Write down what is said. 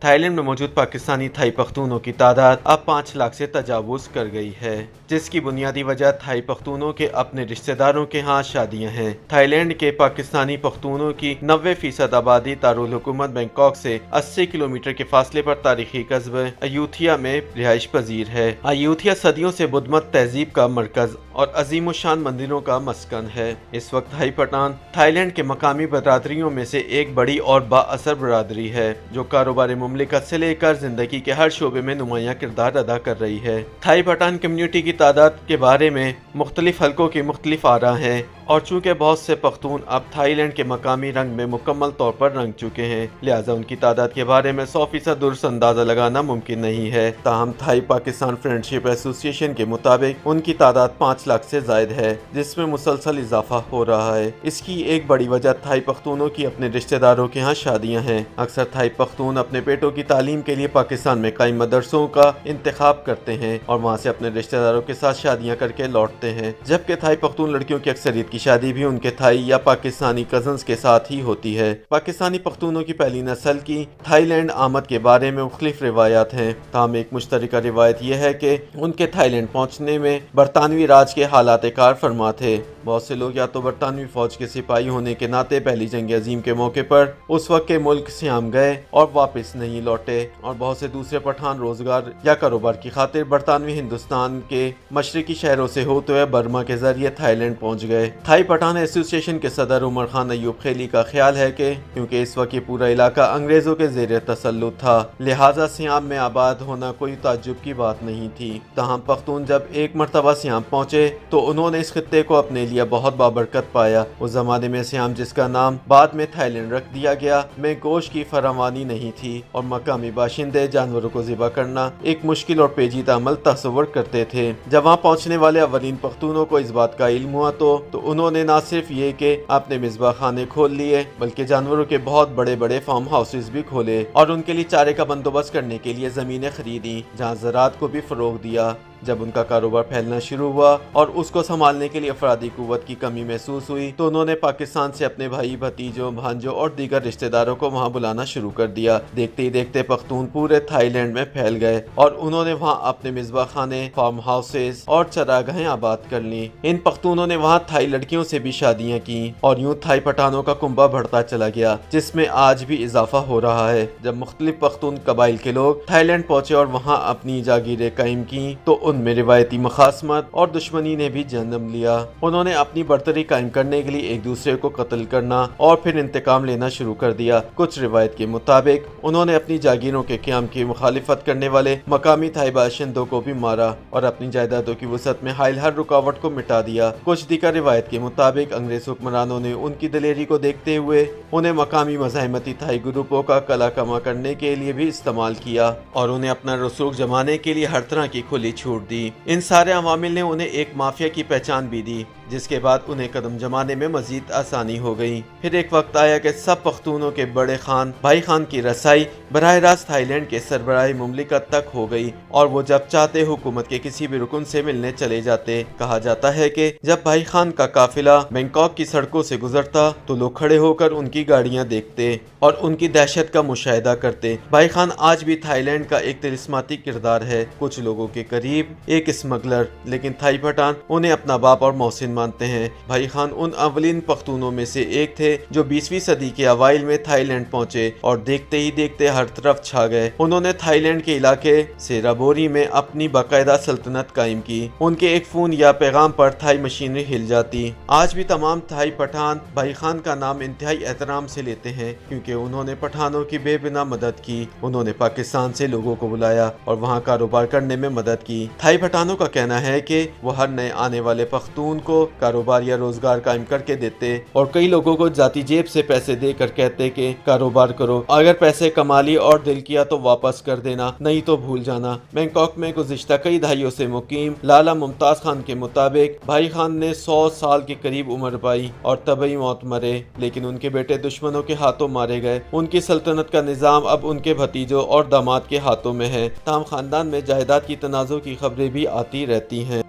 Thai land میں موجود Pakistani Thai پختونوں کی تعداد اب 5 لاکھ سے تجاوز کر گئی ہے، جس کی بنیادی وجہ تھائی پختونوں کے اپنے رشتہ داروں کے ہاں شادیاں ہیں۔ تھائی لینڈ کے پاکستانی پختونوں کی 90% آبادی دارالحکومت بینکاک سے 80 کلومیٹر کے فاصلے پر تاریخی قصبہ ایودھیا میں رہائش پذیر ہے۔ ایودھیا صدیوں سے بدھ مت تہذیب کا مرکز اور عظیم الشان مندروں کا مسکن ہے۔ اس وقت تھائی پٹھان تھائی لینڈ کے مقامی برادریوں میں سے ایک بڑی اور با اثر برادری ہے، جو کاروبار مملکت سے لے کر زندگی کے ہر شعبے میں نمایاں کردار ادا کر رہی ہے۔ تھائی پٹھان کمیونٹی کی تعداد کے بارے میں مختلف حلقوں کی مختلف آراء ہیں، اور چونکہ بہت سے پختون اب تھائی لینڈ کے مقامی رنگ میں مکمل طور پر رنگ چکے ہیں، لہٰذا ان کی تعداد کے بارے میں 100% درست اندازہ لگانا ممکن نہیں ہے۔ تاہم تھائی پاکستان فرینڈشپ ایسوسی ایشن کے مطابق ان کی تعداد 5 لاکھ سے زائد ہے، جس میں مسلسل اضافہ ہو رہا ہے۔ اس کی ایک بڑی وجہ تھائی پختونوں کی اپنے رشتہ داروں کے ہاں شادیاں ہیں۔ اکثر تھائی پختون اپنے بیٹوں کی تعلیم کے لیے پاکستان میں قائم مدرسوں کا انتخاب کرتے ہیں اور وہاں سے اپنے رشتہ داروں کے ساتھ شادیاں کر کے لوٹتے ہیں، جبکہ تھائی پختون لڑکیوں کی اکثریت کی شادی بھی ان کے تھائی یا پاکستانی کزنز کے ساتھ ہی ہوتی ہے۔ پاکستانی پختونوں کی پہلی نسل کی تھائی لینڈ آمد کے بارے میں مختلف روایات ہیں، تاہم ایک مشترکہ روایت یہ ہے کہ ان کے تھائی لینڈ پہنچنے میں برطانوی راج کے حالات کار فرما تھے۔ بہت سے لوگ یا تو برطانوی فوج کے سپاہی ہونے کے ناطے پہلی جنگ عظیم کے موقع پر اس وقت کے ملک سیام گئے اور واپس نہیں لوٹے، اور بہت سے دوسرے پٹھان روزگار یا کاروبار کی خاطر برطانوی ہندوستان کے مشرقی شہروں سے ہوتے ہوئے برما کے ذریعے تھائی لینڈ پہنچ گئے۔ تھائی پٹھان ایسوسی ایشن کے صدر عمر خان ایوب خیلی کا خیال ہے کہ کیونکہ اس وقت یہ پورا علاقہ انگریزوں کے زیر تسلط تھا، لہٰذا سیام میں آباد ہونا کوئی تعجب کی بات نہیں تھی۔ تاہم پختون جب ایک مرتبہ سیام پہنچے تو انہوں نے اس خطے کو اپنے لیے بہت بابرکت پایا۔ اس زمانے میں سیام، جس کا نام بعد میں تھائی لینڈ رکھ دیا گیا، میں گوشت کی فراوانی نہیں تھی، اور مقامی باشندے جانوروں کو ذبح کرنا ایک مشکل اور پیچیدہ عمل تصور کرتے تھے۔ جب وہاں پہنچنے والے اولین پختونوں کو اس بات کا علم ہوا تو انہوں نے نہ صرف یہ کہ اپنے مذبح خانے کھول لیے، بلکہ جانوروں کے بہت بڑے بڑے فارم ہاؤسز بھی کھولے اور ان کے لیے چارے کا بندوبست کرنے کے لیے زمینیں خریدیں، جہاں زراعت کو بھی فروغ دیا۔ جب ان کا کاروبار پھیلنا شروع ہوا اور اس کو سنبھالنے کے لیے افرادی قوت کی کمی محسوس ہوئی تو انہوں نے پاکستان سے اپنے بھائی، بھتیجوں، بھانجوں اور دیگر رشتہ داروں کو وہاں بلانا شروع کر دیا۔ دیکھتے ہی دیکھتے پختون پورے تھائی لینڈ میں پھیل گئے اور انہوں نے وہاں اپنے مذبح خانے، فارم ہاؤسز اور چراگاہیں آباد کر لیں۔ ان پختونوں نے وہاں تھائی لڑکیوں سے بھی شادیاں کی اور یوں تھائی پٹھانوں کا کنبہ بڑھتا چلا گیا، جس میں آج بھی اضافہ ہو رہا ہے۔ جب مختلف پختون قبائل کے لوگ تھائی لینڈ پہنچے اور وہاں اپنی جاگیریں قائم کی تو ان میں روایتی مخاصمت اور دشمنی نے بھی جنم لیا۔ انہوں نے اپنی برتری قائم کرنے کے لیے ایک دوسرے کو قتل کرنا اور پھر انتقام لینا شروع کر دیا۔ کچھ روایت کے مطابق انہوں نے اپنی جاگیروں کے قیام کی مخالفت کرنے والے مقامی تھائی باشندوں کو بھی مارا اور اپنی جائیدادوں کی وسعت میں حائل ہر رکاوٹ کو مٹا دیا۔ کچھ دیگر روایت کے مطابق انگریز حکمرانوں نے ان کی دلیری کو دیکھتے ہوئے انہیں مقامی مزاحمتی تھائی گروپوں کا کلا کما کرنے کے لیے بھی استعمال کیا اور انہیں اپنا رسوخ جمانے کے لیے ہر طرح کی کھلی چھوٹ دی۔ ان سارے عوامل نے انہیں ایک مافیا کی پہچان بھی دی، جس کے بعد انہیں قدم جمانے میں مزید آسانی ہو گئی۔ پھر ایک وقت آیا کہ سب پختونوں کے بڑے خان بھائی خان کی رسائی براہ راست تھائی لینڈ کے سربراہ مملکت تک ہو گئی، اور وہ جب چاہتے حکومت کے کسی بھی رکن سے ملنے چلے جاتے۔ کہا جاتا ہے کہ جب بھائی خان کا قافلہ بینکاک کی سڑکوں سے گزرتا تو لوگ کھڑے ہو کر ان کی گاڑیاں دیکھتے اور ان کی دہشت کا مشاہدہ کرتے۔ بھائی خان آج بھی تھائی لینڈ کا ایک طلسماتی کردار ہے، کچھ لوگوں کے قریب ایک اسمگلر، لیکن تھائی پٹھان انہیں اپنا باپ اور محسن مانتے ہیں۔ بھائی خان ان اولین پختونوں میں سے ایک تھے جو 20ویں صدی کے اوائل میں تھائی لینڈ پہنچے اور دیکھتے ہی دیکھتے ہر طرف چھا گئے۔ انہوں نے تھائی لینڈ کے علاقے سیرابوری میں اپنی باقاعدہ سلطنت قائم کی۔ ان کے ایک فون یا پیغام پر تھائی مشینری ہل جاتی۔ آج بھی تمام تھائی پٹھان بھائی خان کا نام انتہائی احترام سے لیتے ہیں، کیونکہ انہوں نے پٹھانوں کی بے بنا مدد کی۔ انہوں نے پاکستان سے لوگوں کو بلایا اور وہاں کاروبار کرنے میں مدد کی۔ تھائی پٹھانوں کا کہنا ہے کہ وہ ہر نئے آنے والے پختون کو کاروبار یا روزگار قائم کر کے دیتے اور کئی لوگوں کو ذاتی جیب سے پیسے دے کر کہتے کہ کاروبار کرو، اگر پیسے کما لی اور دل کیا تو واپس کر دینا، نہیں تو بھول جانا۔ بینکاک میں گزشتہ کئی دہائیوں سے مقیم لالا ممتاز خان کے مطابق بھائی خان نے 100 سال کے قریب عمر پائی اور طبعی موت مرے، لیکن ان کے بیٹے دشمنوں کے ہاتھوں مارے گئے۔ ان کی سلطنت کا نظام اب ان کے بھتیجوں اور داماد کے ہاتھوں میں ہے، تاہم خاندان میں جائیداد کی تنازع کی خبریں بھی آتی رہتی ہیں۔